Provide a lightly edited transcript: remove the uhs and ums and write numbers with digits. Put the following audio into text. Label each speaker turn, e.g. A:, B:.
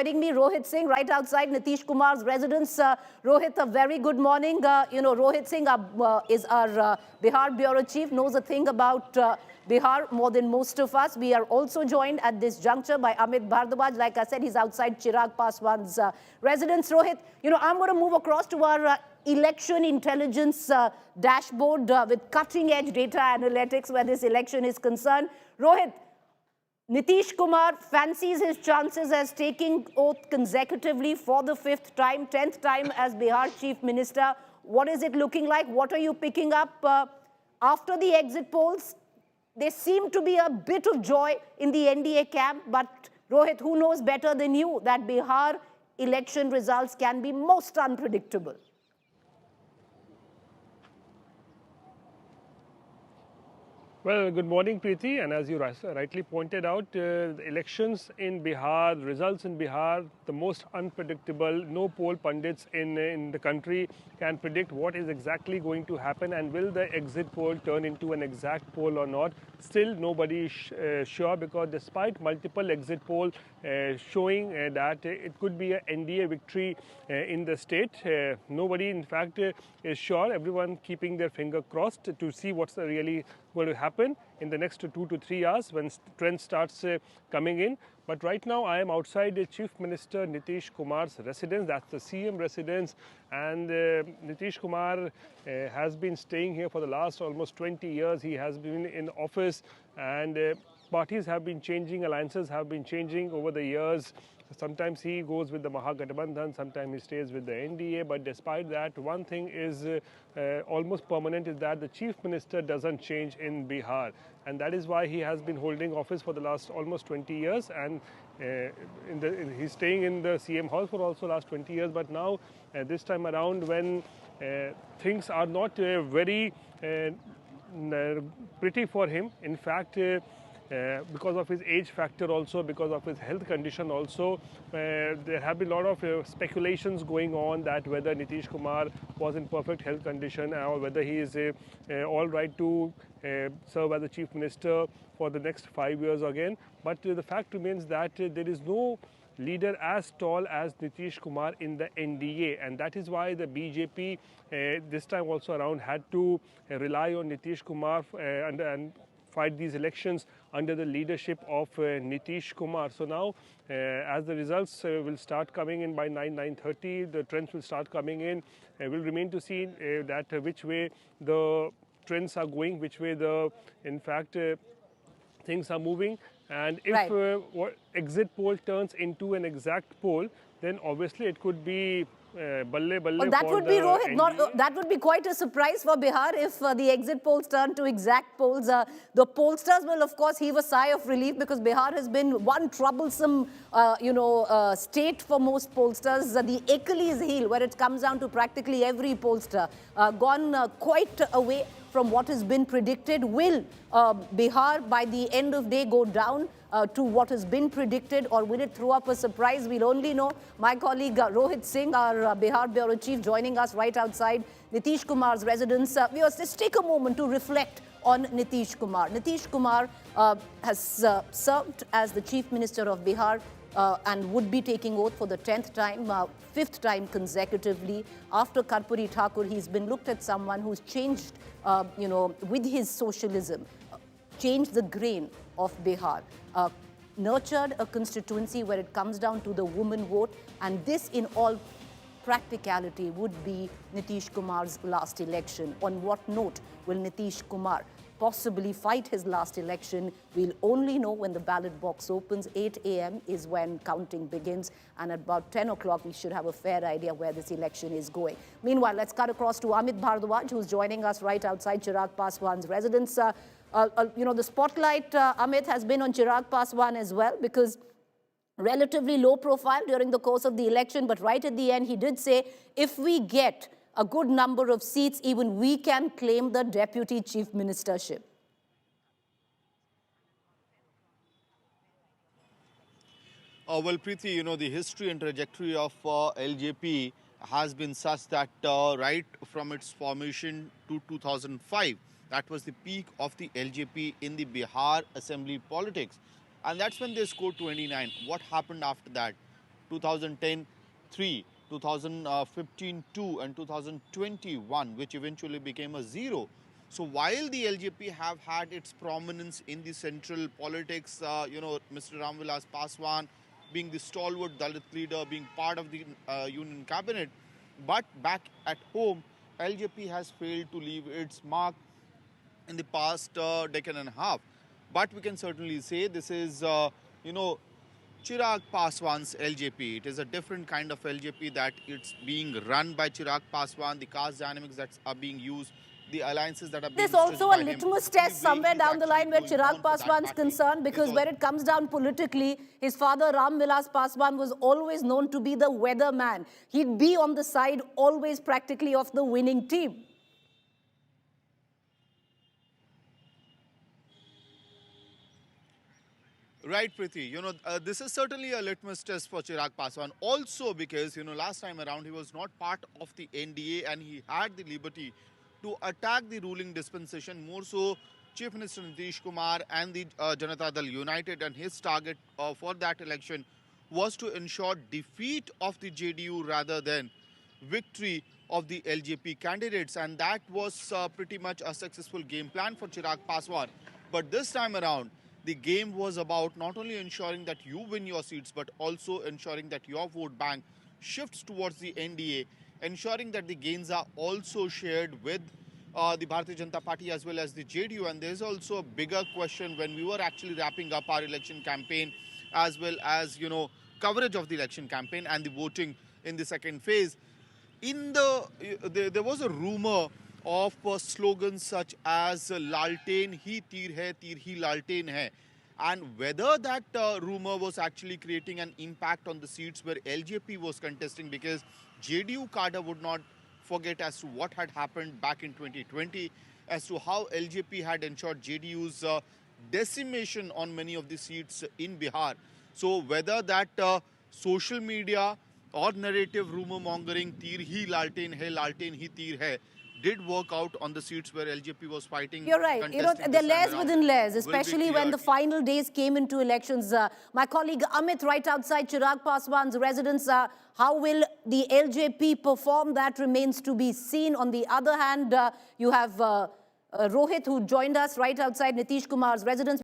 A: joining me, Rohit Singh, right outside Nitish Kumar's residence. Rohit, a very good morning. Rohit Singh is our Bihar Bureau Chief, knows a thing about Bihar more than most of us. We are also joined at this juncture by Amit Bhardwaj. Like I said, he's outside Chirag Paswan's residence. Rohit, I'm going to move across to our election intelligence dashboard with cutting-edge data analytics where this election is concerned. Rohit, Nitish Kumar fancies his chances as taking oath consecutively for the 5th time, 10th time as Bihar Chief Minister. What is it looking like? What are you picking up after the exit polls? There seemed to be a bit of joy in the NDA camp, but Rohit, who knows better than you that Bihar election results can be most unpredictable?
B: Well, good morning, Preeti. And as you rightly pointed out, the elections in Bihar, results in Bihar, the most unpredictable. No poll pundits in the country can predict what is exactly going to happen and will the exit poll turn into an exact poll or not. Still, nobody is sure, because despite multiple exit polls showing that it could be an NDA victory in the state, nobody, in fact, is sure. Everyone keeping their finger crossed to see what's really going to happen in the next 2 to 3 hours when trend starts coming in. But right now I am outside the Chief Minister Nitish Kumar's residence. That's the CM residence, and Nitish Kumar has been staying here for the last almost 20 years. He has been in office, and parties have been changing, alliances have been changing over the years. Sometimes he goes with the Mahagathbandhan, sometimes he stays with the NDA. But despite that, one thing is almost permanent, is that the Chief Minister doesn't change in Bihar. And that is why he has been holding office for the last almost 20 years. And he's staying in the CM house for also last 20 years. But now, this time around, when things are not very pretty for him, in fact, because of his age factor also, because of his health condition also, there have been a lot of speculations going on that whether Nitish Kumar was in perfect health condition or whether he is all right to serve as the Chief Minister for the next 5 years again. But the fact remains that there is no leader as tall as Nitish Kumar in the NDA, and that is why the BJP this time also around had to rely on Nitish Kumar and fight these elections under the leadership of Nitish Kumar. So now, as the results will start coming in by 9:30, the trends will start coming in. Will remain to see that which way the trends are going, which way in fact, things are moving. And if exit poll turns into an exact poll, then obviously it could be balle balle.
A: That would be, Rohit, that would be quite a surprise for Bihar if the exit polls turn to exact polls. The pollsters will, of course, heave a sigh of relief, because Bihar has been one troublesome, state for most pollsters. The Achilles heel, where it comes down to practically every pollster, gone quite away from what has been predicted. Will Bihar, by the end of day, go down to what has been predicted, or will it throw up a surprise? We'll only know. My colleague Rohit Singh, our Bihar Bureau Chief, joining us right outside Nitish Kumar's residence. Viewers, just take a moment to reflect on Nitish Kumar. Nitish Kumar has served as the Chief Minister of Bihar and would be taking oath for the 10th time, 5th time consecutively. After Karpuri Thakur, he's been looked at someone who's changed, with his socialism, changed the grain of Bihar, nurtured a constituency where it comes down to the woman vote, and this in all practicality would be Nitish Kumar's last election. On what note will Nitish Kumar possibly fight his last election? We'll only know when the ballot box opens. 8 a.m. is when counting begins, and at about 10 o'clock we should have a fair idea where this election is going. Meanwhile, let's cut across to Amit Bhardwaj, who's joining us right outside Chirag Paswan's residence. The spotlight, Amit, has been on Chirag Paswan as well, because relatively low profile during the course of the election, but right at the end he did say, if we get a good number of seats, even we can claim the deputy chief ministership.
C: Well, Preeti, the history and trajectory of LJP has been such that right from its formation to 2005, that was the peak of the LJP in the Bihar assembly politics. And that's when they scored 29. What happened after that? 2010 3, 2015 2, and 2021, which eventually became a 0. So while the LJP have had its prominence in the central politics, Mr. Vilas Paswan being the stalwart Dalit leader, being part of the union cabinet, but back at home, LJP has failed to leave its mark in the past decade and a half. But we can certainly say this is, Chirag Paswan's LJP. It is a different kind of LJP that it's being run by Chirag Paswan, the caste dynamics that are being used, the alliances that are being
A: There's also
C: stretched
A: a
C: by him,
A: litmus
C: the
A: test
C: way
A: somewhere
C: he's
A: down the line where
C: actually going
A: Chirag
C: on for that
A: Paswan's
C: party
A: concerned, because
C: is
A: when it comes down politically, his father Ram Vilas Paswan was always known to be the weatherman. He'd be on the side always practically of the winning team.
C: Right, Priti. This is certainly a litmus test for Chirag Paswan. Also because, last time around he was not part of the NDA and he had the liberty to attack the ruling dispensation. More so, Chief Minister Nitish Kumar and the Janata Dal United, and his target for that election was to ensure defeat of the JDU rather than victory of the LJP candidates. And that was pretty much a successful game plan for Chirag Paswan. But this time around, the game was about not only ensuring that you win your seats, but also ensuring that your vote bank shifts towards the NDA, ensuring that the gains are also shared with the Bharatiya Janata Party as well as the JDU. And there's also a bigger question when we were actually wrapping up our election campaign, as well as, coverage of the election campaign and the voting in the second phase. There was a rumor of slogans such as "Lalten hi tir hi lalten hai," and whether that rumor was actually creating an impact on the seats where LJP was contesting, because JDU cadre would not forget as to what had happened back in 2020, as to how LJP had ensured JDU's decimation on many of the seats in Bihar. So whether that social media or narrative rumor mongering "tir hi lalten hi tir hai" did work out on the seats where LJP was fighting.
A: You're right. There are layers within layers, especially when the final days came into elections. My colleague Amit, right outside Chirag Paswan's residence, how will the LJP perform? That remains to be seen. On the other hand, you have Rohit, who joined us right outside Nitish Kumar's residence.